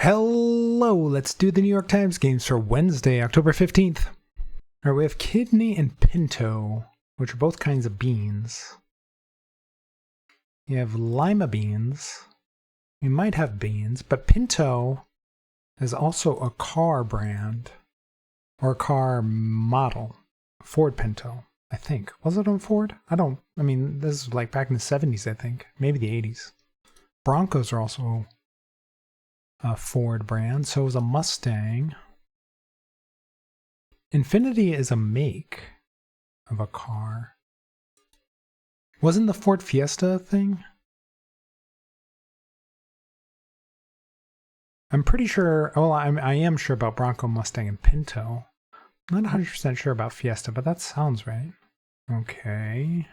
Hello, let's do the New York Times games for Wednesday, October 15th. All right, we have kidney and pinto, which are both kinds of beans. You have lima beans. You might have beans, but pinto is also a car brand or a car model. Ford Pinto, I think. Was it on Ford? I mean, this is like back in the 70s, I think. Maybe the 80s. Broncos are also a Ford brand. So is a Mustang. Infiniti is a make of a car. Wasn't the Ford Fiesta a thing? I'm pretty sure, well, I am sure about Bronco, Mustang, and Pinto. I'm not 100% sure about Fiesta, but that sounds right. Okay.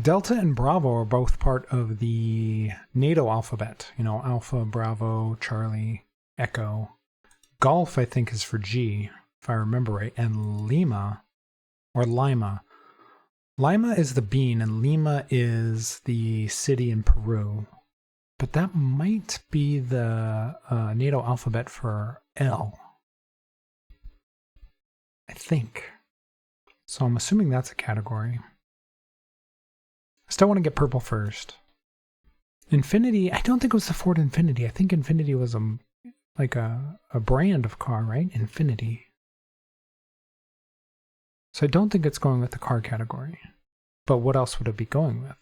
Delta and Bravo are both part of the NATO alphabet. You know, Alpha, Bravo, Charlie, Echo. Golf, I think, is for G, if I remember right. And Lima, or Lima. Lima is the bean, and Lima is the city in Peru. But that might be the NATO alphabet for L. I think. So I'm assuming that's a category. I still want to get purple first. Infiniti, I don't think it was the Ford Infiniti. I think Infiniti was a brand of car, right? Infiniti. So I don't think it's going with the car category. But what else would it be going with?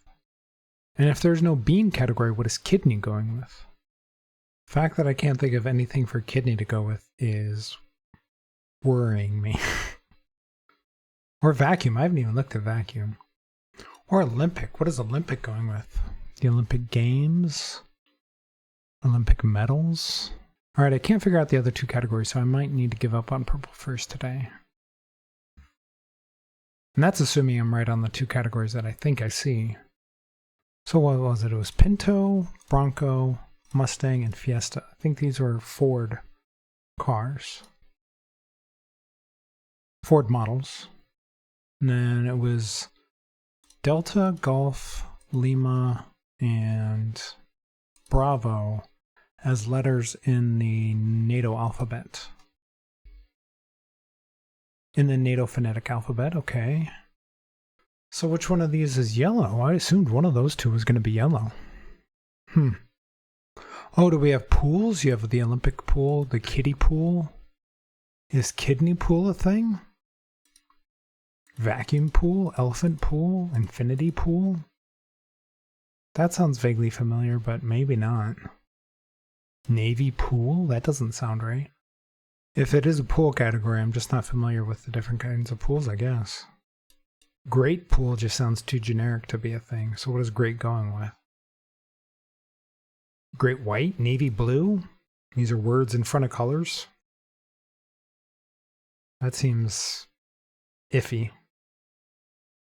And if there's no bean category, what is kidney going with? The fact that I can't think of anything for kidney to go with is worrying me. Or vacuum. I haven't even looked at vacuum. Or Olympic. What is Olympic going with? The Olympic Games? Olympic medals? Alright, I can't figure out the other two categories, so I might need to give up on purple first today. And that's assuming I'm right on the two categories that I think I see. So what was it? It was Pinto, Bronco, Mustang, and Fiesta. I think these were Ford cars. Ford models. And then it was Delta, Golf, Lima, and Bravo as letters in the NATO alphabet. In the NATO phonetic alphabet, okay. So which one of these is yellow? I assumed one of those two was going to be yellow. Oh, do we have pools? You have the Olympic pool, the kiddie pool. Is kidney pool a thing? Vacuum pool, elephant pool, infinity pool? That sounds vaguely familiar, but maybe not. Navy pool? That doesn't sound right. If it is a pool category, I'm just not familiar with the different kinds of pools, I guess. Great pool just sounds too generic to be a thing, so what is great going with? Great white, navy blue? These are words in front of colors? That seems iffy.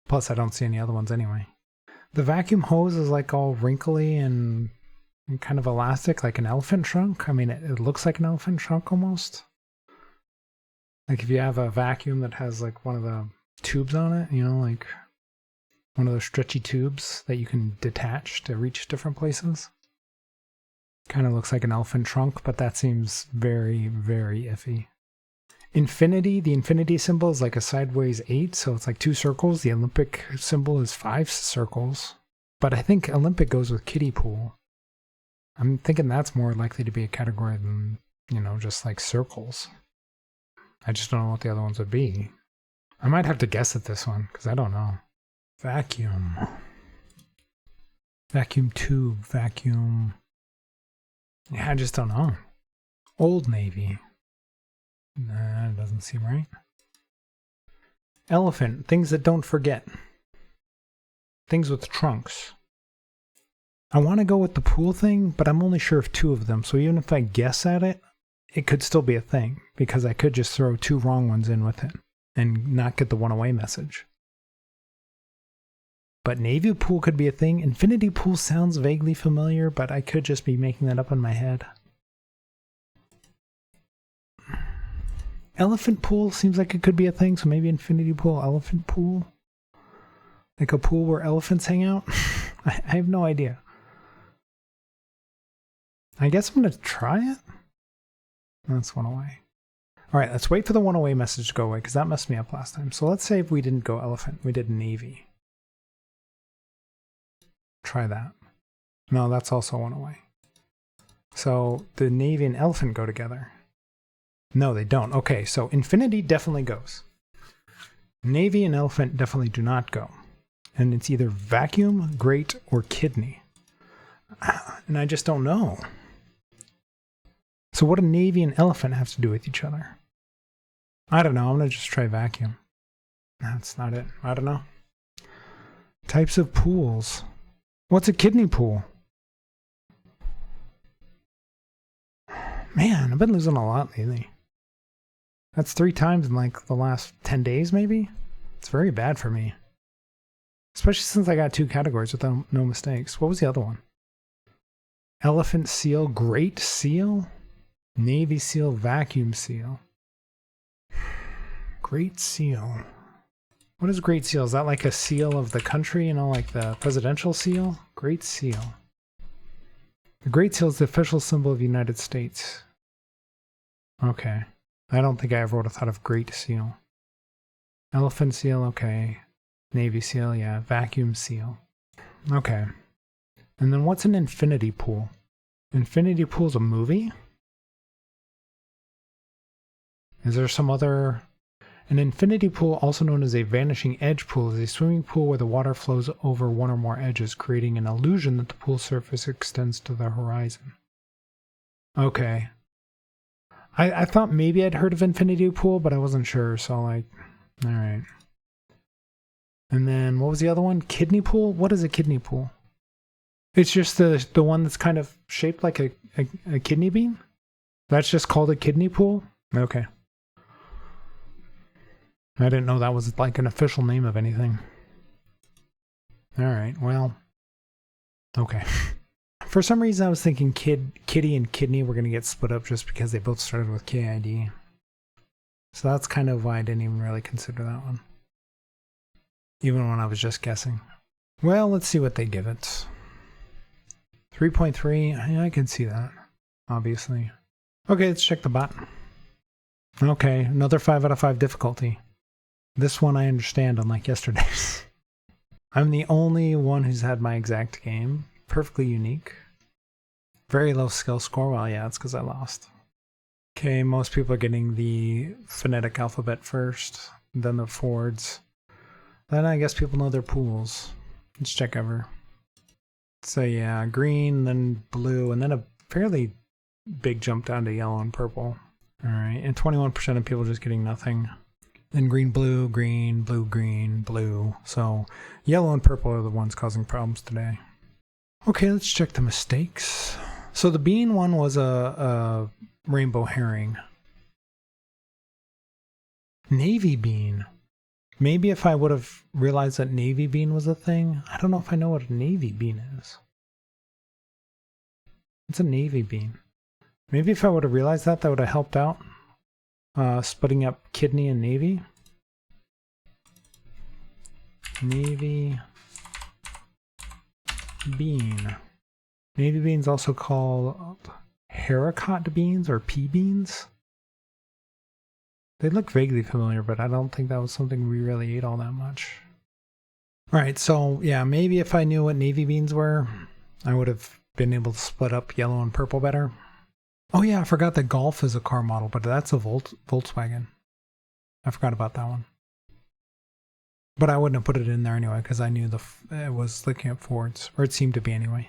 Plus, I don't see any other ones anyway. The vacuum hose is like all wrinkly and kind of elastic, like an elephant trunk. I mean, it looks like an elephant trunk almost. Like if you have a vacuum that has like one of the tubes on it, you know, like one of those stretchy tubes that you can detach to reach different places. Kind of looks like an elephant trunk, but that seems very, very iffy. Infinity, the infinity symbol is like a sideways 8, so it's like 2 circles. The Olympic symbol is 5 circles. But I think Olympic goes with kiddie pool. I'm thinking that's more likely to be a category than, you know, just like circles. I just don't know what the other ones would be. I might have to guess at this one, because I don't know. Vacuum. Vacuum tube, vacuum. Yeah, I just don't know. Old Navy. Nah, it doesn't seem right. Elephant, things that don't forget. Things with trunks. I want to go with the pool thing, but I'm only sure of 2 of them, so even if I guess at it, it could still be a thing, because I could just throw 2 wrong ones in with it and not get the one away message. But navy pool could be a thing. Infinity pool sounds vaguely familiar, but I could just be making that up in my head. Elephant pool seems like it could be a thing, so maybe infinity pool, elephant pool? Like a pool where elephants hang out? I have no idea. I guess I'm going to try it. That's one away. All right, let's wait for the one away message to go away because that messed me up last time. So let's say if we didn't go elephant, we did navy. Try that. No, that's also one away. So the navy and elephant go together. No, they don't. Okay, so infinity definitely goes. Navy and elephant definitely do not go. And it's either vacuum, great, or kidney. And I just don't know. So what do navy and elephant have to do with each other? I don't know. I'm going to just try vacuum. That's not it. I don't know. Types of pools. What's a kidney pool? Man, I've been losing a lot lately. That's 3 times in like the last 10 days, maybe? It's very bad for me. Especially since I got 2 categories with no mistakes. What was the other one? Elephant seal, great seal? Navy seal, vacuum seal. Great seal. What is great seal? Is that like a seal of the country, you know, like the presidential seal? Great seal. The great seal is the official symbol of the United States. Okay. I don't think I ever would have thought of great seal. Elephant seal, okay. Navy seal, yeah. Vacuum seal. Okay. And then what's an infinity pool? Infinity pool's a movie? Is there some other... An infinity pool, also known as a vanishing edge pool, is a swimming pool where the water flows over one or more edges, creating an illusion that the pool surface extends to the horizon. Okay. I thought maybe I'd heard of infinity pool, but I wasn't sure, so like, alright. And then, what was the other one? Kidney pool? What is a kidney pool? It's just the one that's kind of shaped like a kidney bean? That's just called a kidney pool? Okay. I didn't know that was like an official name of anything. Alright, well. Okay. For some reason I was thinking kitty and kidney were going to get split up just because they both started with KID. So that's kind of why I didn't even really consider that one. Even when I was just guessing. Well, let's see what they give it. 3.3, I can see that, obviously. Okay, let's check the bot. Okay, another 5 out of 5 difficulty. This one I understand, unlike yesterday's. I'm the only one who's had my exact game. Perfectly unique. Very low skill score. Well, yeah, it's because I lost. Okay, most people are getting the phonetic alphabet first, then the Fords. Then I guess people know their pools. Let's check ever. So yeah, green, then blue, and then a fairly big jump down to yellow and purple. Alright, and 21% of people just getting nothing. Then green, blue, green, blue, green, blue. So yellow and purple are the ones causing problems today. Okay, let's check the mistakes. So the bean one was a rainbow herring. Navy bean. Maybe if I would have realized that navy bean was a thing. I don't know if I know what a navy bean is. It's a navy bean. Maybe if I would have realized that, that would have helped out. Splitting up kidney and navy. Navy bean. Navy beans also called haricot beans or pea beans. They look vaguely familiar, but I don't think that was something we really ate all that much. Alright, so yeah, maybe if I knew what navy beans were, I would have been able to split up yellow and purple better. Oh yeah, I forgot that Golf is a car model, but that's a Volkswagen. I forgot about that one. But I wouldn't have put it in there anyway, because I knew it was looking at Fords, or it seemed to be anyway.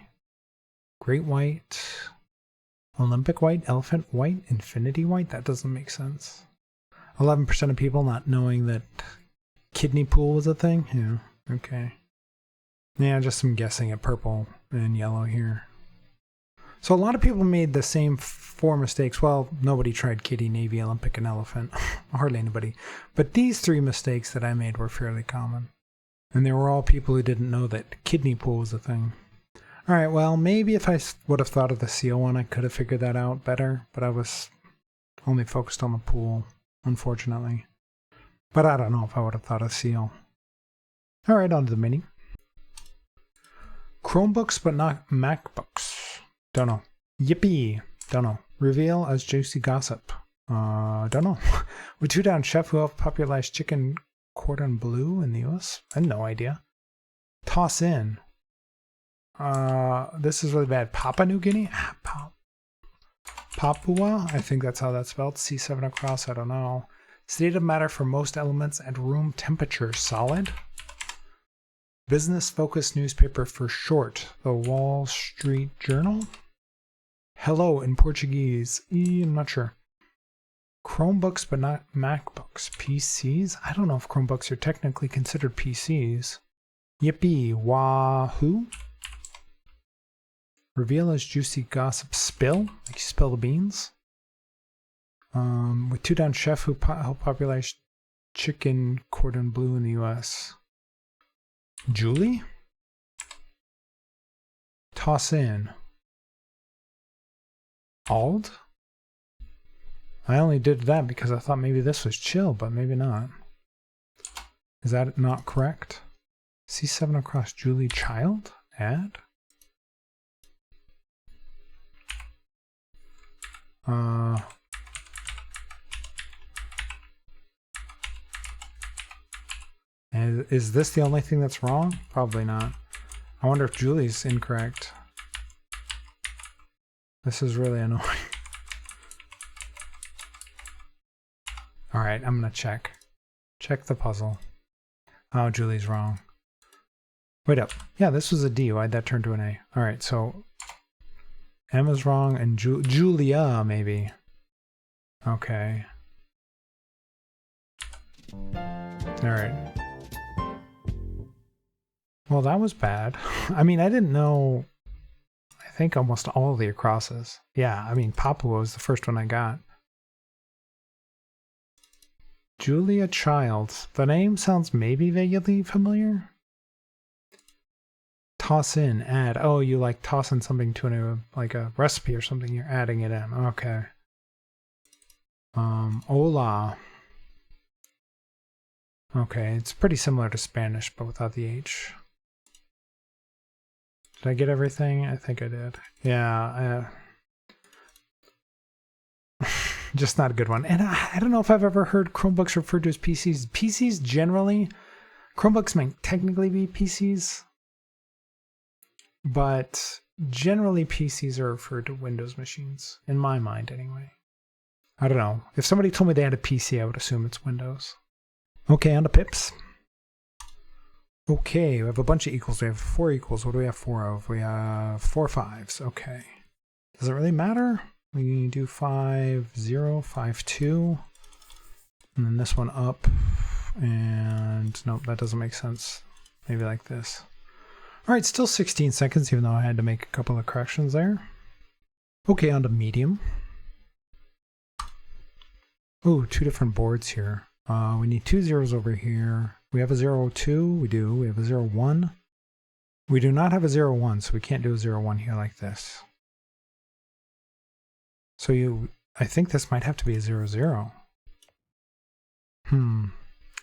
Great White, Olympic White, Elephant White, Infinity White? That doesn't make sense. 11% of people not knowing that kidney pool was a thing? Yeah, okay. Yeah, just some guessing at purple and yellow here. So a lot of people made the same 4 mistakes. Well, nobody tried kitty, navy, Olympic, and elephant. Hardly anybody. But these 3 mistakes that I made were fairly common. And they were all people who didn't know that kidney pool was a thing. Alright, well, maybe if I would have thought of the seal one, I could have figured that out better. But I was only focused on the pool, unfortunately. But I don't know if I would have thought of seal. Alright, on to the mini. Chromebooks, but not MacBooks. Don't know. Yippee. Don't know. Reveal as juicy gossip. Don't know. With 2 down, chef who helped popularize chicken cordon bleu in the US. I had no idea. Toss in. This is really bad. Papua New Guinea? Papua? I think that's how that's spelled. C7 across, I don't know. State of matter for most elements at room temperature. Solid. Business-focused newspaper for short. The Wall Street Journal? Hello in Portuguese. I'm not sure. Chromebooks, but not MacBooks. PCs? I don't know if Chromebooks are technically considered PCs. Yippee. Wahoo. Reveal as juicy gossip. Spill? Like you spill the beans? With 2 down, chef who helped popularize chicken cordon bleu in the US. Julie? Toss in. Ald? I only did that because I thought maybe this was chill, but maybe not. Is that not correct? C7 across Julie Child? Add? Is this the only thing that's wrong? Probably not. I wonder if Julie's incorrect. This is really annoying. Alright, I'm gonna check. Check the puzzle. Oh, Julie's wrong. Wait up. Yeah, this was a D. Why'd that turn to an A? Alright, so Emma's wrong and Julia, maybe. Okay. Alright. Well, that was bad. I mean, I didn't know, I think almost all of the acrosses. Yeah, I mean, Papua was the first one I got. Julia Child. The name sounds maybe vaguely familiar. Toss in, add. Oh, you like tossing something to like a recipe or something, you're adding it in. Okay. Hola. Okay, it's pretty similar to Spanish, but without the H. Did I get everything? I think I did. Yeah. Just not a good one. And I don't know if I've ever heard Chromebooks referred to as PCs. PCs generally, Chromebooks might technically be PCs, but generally PCs are referred to Windows machines, in my mind anyway. I don't know. If somebody told me they had a PC, I would assume it's Windows. Okay, on to pips. Okay, we have a bunch of equals. We have 4 equals. What do we have 4 of? We have 4 5s. Okay. Does it really matter? We do 5 0, 5 2. And then this one up. And nope, that doesn't make sense. Maybe like this. Alright, still 16 seconds, even though I had to make a couple of corrections there. Okay, on to medium. Oh, 2 different boards here. We need 2 zeros over here. We have a 0 2. We do. We have a 0 1. We do not have a 0 1, so we can't do a 0 1 here like this. So I think this might have to be a 0 0.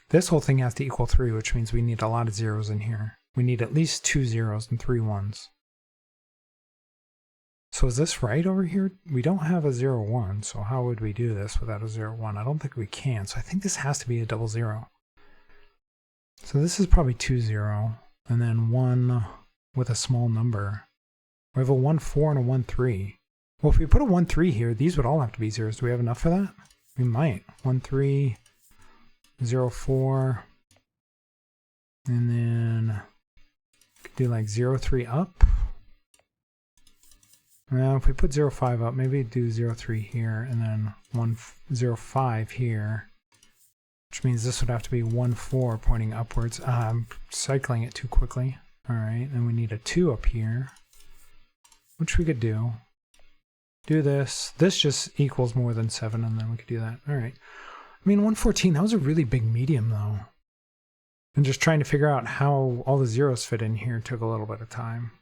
This whole thing has to equal 3, which means we need a lot of zeros in here. We need at least 2 zeros and 3 1s. So is this right over here? We don't have a 0 1, so how would we do this without a 0 1? I don't think we can, so I think this has to be a double 0. So this is probably 2 0, and then 1 with a small number. We have a 1 4 and a 1 3. Well, if we put a 1 3 here, these would all have to be zeros. Do we have enough for that? We might. 1 3, 0 4, and then do like 0 3 up. Now, if we put 0 5 up, maybe do 0 3 here, and then 0 5 here. Which means this would have to be 1 4 pointing upwards. I'm cycling it too quickly. Alright, and we need a 2 up here. Which we could do. Do this. This just equals more than 7, and then we could do that. Alright. I mean, 114, that was a really big medium, though. And just trying to figure out how all the zeros fit in here took a little bit of time.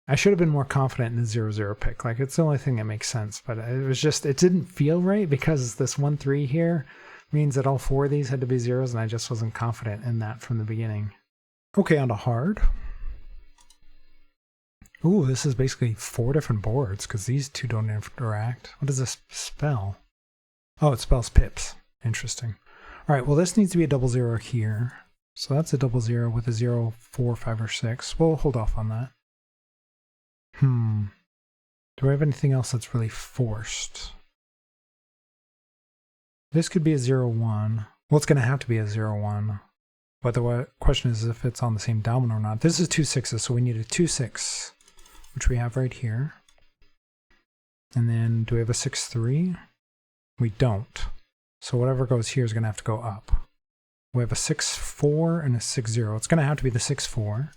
I should have been more confident in the 0 0 pick. Like, it's the only thing that makes sense. But it was just, it didn't feel right because this 1 3 here means that all 4 of these had to be zeros, and I just wasn't confident in that from the beginning. Okay, on to hard. Ooh, this is basically 4 different boards because these two don't interact. What does this spell? Oh, it spells pips. Interesting. All right, well, this needs to be a 00 here. So that's a 00 with a 0, 4, 5, or 6. We'll hold off on that. Do I have anything else that's really forced? This could be a 0, 1. Well, it's going to have to be a 0, 1. But the question is if it's on the same domino or not. This is 2 6s, so we need a 2, 6, which we have right here. And then do we have a 6, 3? We don't. So whatever goes here is going to have to go up. We have a 6, 4 and a 6, 0. It's going to have to be the 6, 4.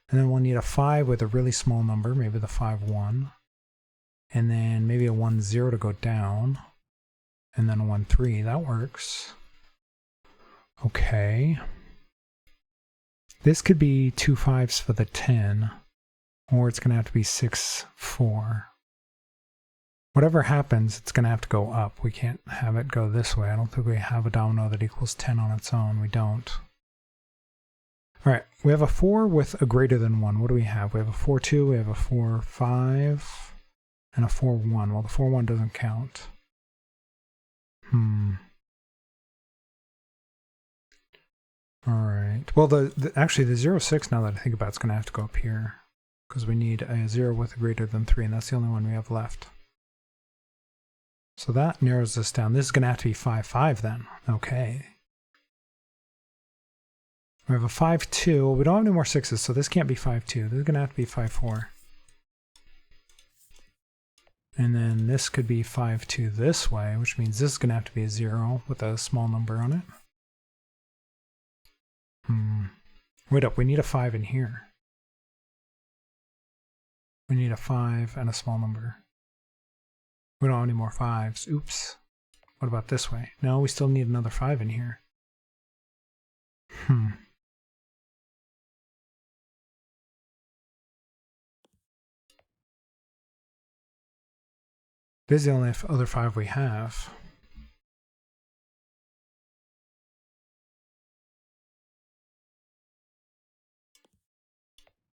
And then we'll need a 5 with a really small number, maybe the 5, 1. And then maybe a 1, 0 to go down. And then a 1, 3. That works. Okay. This could be 2 5s for the 10. Or it's going to have to be 6, 4. Whatever happens, it's going to have to go up. We can't have it go this way. I don't think we have a domino that equals 10 on its own. We don't. All right, we have a 4 with a greater than 1. What do we have? We have a 4, 2, we have a 4, 5, and a 4, 1. Well, the 4, 1 doesn't count. All right. Well, actually, the 0, 6, now that I think about it, it's going to have to go up here because we need a 0 with a greater than 3, and that's the only one we have left. So that narrows this down. This is going to have to be 5, 5 then. Okay. We have a 5, 2. We don't have any more 6s, so this can't be 5, 2. This is going to have to be 5, 4. And then this could be 5, 2 this way, which means this is going to have to be a 0 with a small number on it. Wait up, we need a 5 in here. We need a 5 and a small number. We don't have any more 5s. Oops. What about this way? No, we still need another 5 in here. This is the only other 5 we have.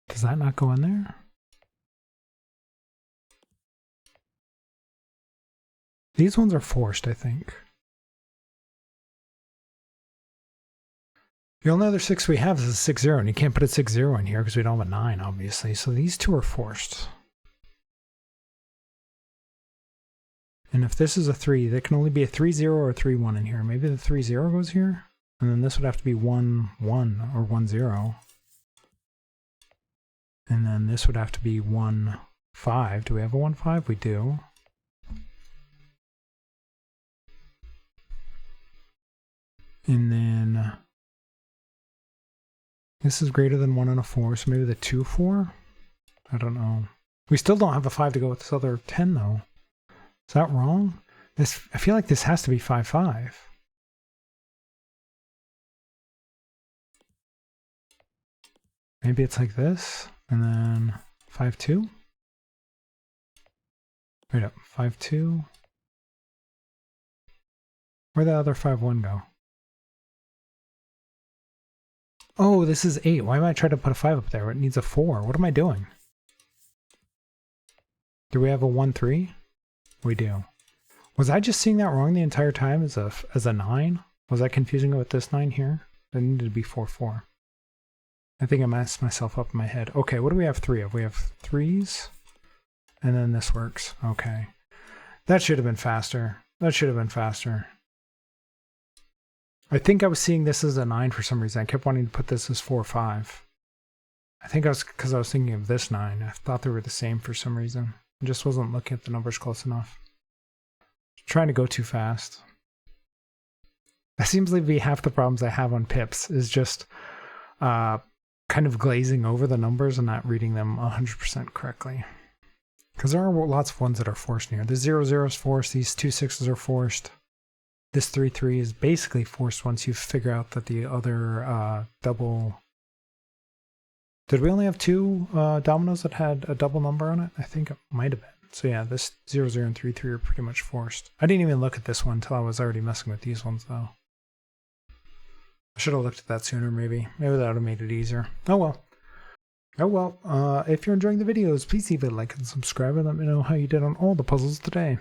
Does that not go in there? These ones are forced, I think. The only other 6 we have is a 6, 0, and you can't put a 6, 0 in here because we don't have a 9, obviously. So these two are forced. And if this is a 3, there can only be a 3, 0 or a 3, 1 in here. Maybe the 3, 0 goes here? And then this would have to be 1, 1 or 1, 0. And then this would have to be 1, 5. Do we have a 1, 5? We do. And then this is greater than 1 and a 4, so maybe the 2, 4? I don't know. We still don't have a 5 to go with this other 10, though. Is that wrong? I feel like this has to be 5, 5. Maybe it's like this, and then 5, 2? Wait up, 5, 2? Where'd the other 5, 1 go? Oh, this is 8. Why am I trying to put a 5 up there? It needs a 4. What am I doing? Do we have a 1, 3? We do. Was I just seeing that wrong the entire time as a 9? Was I confusing it with this 9 here? It needed to be 4, 4. I think I messed myself up in my head. Okay, what do we have 3 of? We have 3s, and then this works. Okay. That should have been faster. That should have been faster. I think I was seeing this as a 9 for some reason. I kept wanting to put this as 4, 5. I think because I was thinking of this 9. I thought they were the same for some reason. I just wasn't looking at the numbers close enough. Trying to go too fast. That seems to be half the problems I have on pips, is just kind of glazing over the numbers and not reading them 100% correctly. Because there are lots of ones that are forced in here. The 0, 0 is forced. These 2, 6s are forced. This 3, 3 is basically forced once you figure out that the other double... Did we only have 2 dominoes that had a double number on it? I think it might have been. So yeah, this 0, 0 and 3, 3 are pretty much forced. I didn't even look at this one until I was already messing with these ones, though. I should have looked at that sooner, maybe. Maybe that would have made it easier. Oh well. Oh well, if you're enjoying the videos, please leave a like and subscribe and let me know how you did on all the puzzles today.